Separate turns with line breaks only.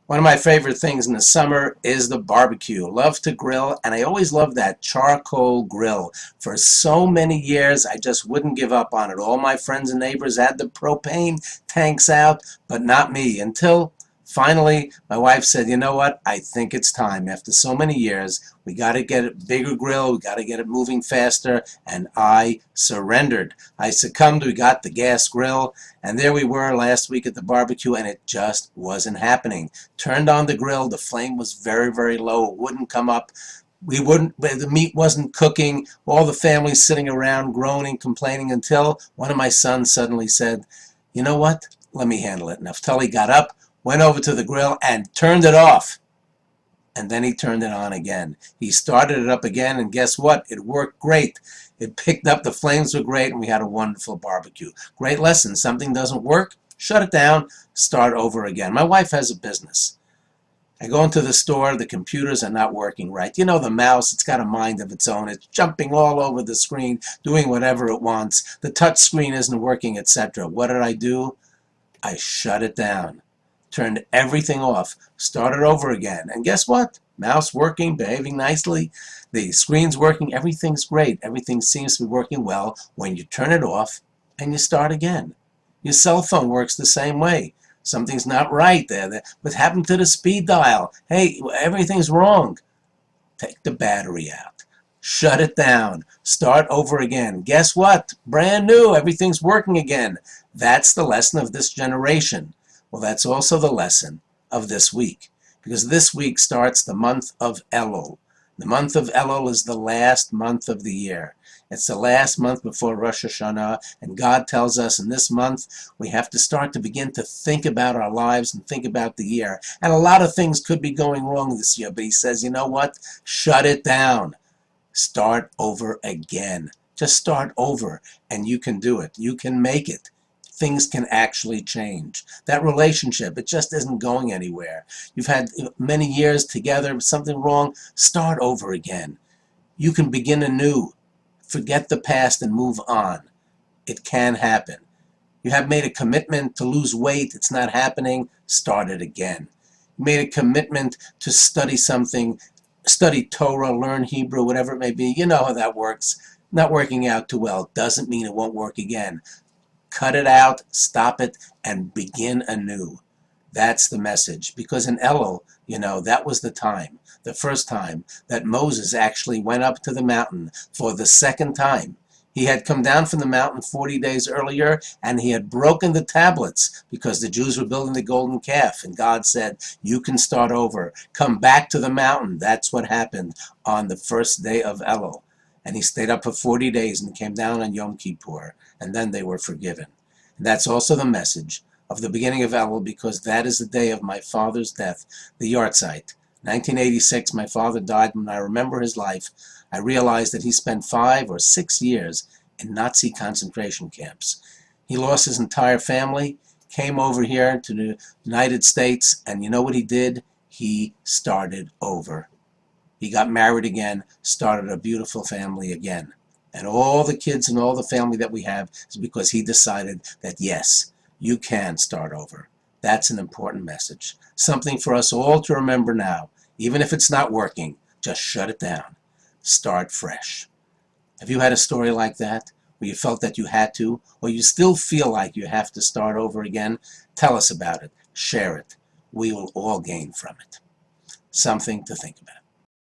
One of my favorite things in the summer is the barbecue. Love to grill, and I always love that charcoal grill. For so many years, I just wouldn't give up on it. All my friends and neighbors had the propane tanks out, but not me, until finally my wife said, you know what, I think it's time. After so many years, we got to get a bigger grill, we got to get it moving faster, and I surrendered. I succumbed, we got the gas grill, and there we were last week at the barbecue, and it just wasn't happening. Turned on the grill, the flame was very, very low. It wouldn't come up. The meat wasn't cooking. All the family sitting around groaning, complaining, until one of my sons suddenly said, you know what? Let me handle it. Naftali got up, went over to the grill, and turned it off. And then he turned it on again. He started it up again, and guess what? It worked great. It picked up, the flames were great, and we had a wonderful barbecue. Great lesson. Something doesn't work, shut it down, start over again. My wife has a business. I go into the store, the computers are not working right. You know, the mouse, it's got a mind of its own. It's jumping all over the screen, doing whatever it wants. The touch screen isn't working, etc. What did I do? I shut it down. Turned everything off, started over again. And guess what? Mouse working, behaving nicely. The screen's working, everything's great. Everything seems to be working well when you turn it off and you start again. Your cell phone works the same way. Something's not right there. What happened to the speed dial? Hey, everything's wrong. Take the battery out. Shut it down. Start over again. Guess what? Brand new. Everything's working again. That's the lesson of this generation. Well, that's also the lesson of this week, because this week starts the month of Elul. The month of Elul is the last month of the year. It's the last month before Rosh Hashanah, and God tells us in this month we have to start to begin to think about our lives and think about the year. And a lot of things could be going wrong this year, but he says, you know what? Shut it down. Start over again. Just start over, and you can do it. You can make it. Things can actually change. That relationship, it just isn't going anywhere. You've had many years together, something wrong, start over again. You can begin anew. Forget the past and move on. It can happen. You have made a commitment to lose weight, it's not happening, start it again. You made a commitment to study something, study Torah, learn Hebrew, whatever it may be. You know how that works. Not working out too well doesn't mean it won't work again. Cut it out, stop it, and begin anew. That's the message. Because in Elul, you know, that was the time, the first time that Moses actually went up to the mountain for the second time. He had come down from the mountain 40 days earlier, and he had broken the tablets because the Jews were building the golden calf. And God said, you can start over. Come back to the mountain. That's what happened on the first day of Elul. And he stayed up for 40 days and came down on Yom Kippur, and then they were forgiven. And that's also the message of the beginning of Elul, because that is the day of my father's death, the Yartzeit. 1986, my father died. When I remember his life, I realized that he spent 5 or 6 years in Nazi concentration camps. He lost his entire family, came over here to the United States, and you know what he did? He started over. He got married again, started a beautiful family again. And all the kids and all the family that we have is because he decided that, yes, you can start over. That's an important message. Something for us all to remember now. Even if it's not working, just shut it down. Start fresh. Have you had a story like that, where you felt that you had to, or you still feel like you have to start over again? Tell us about it. Share it. We will all gain from it. Something to think about.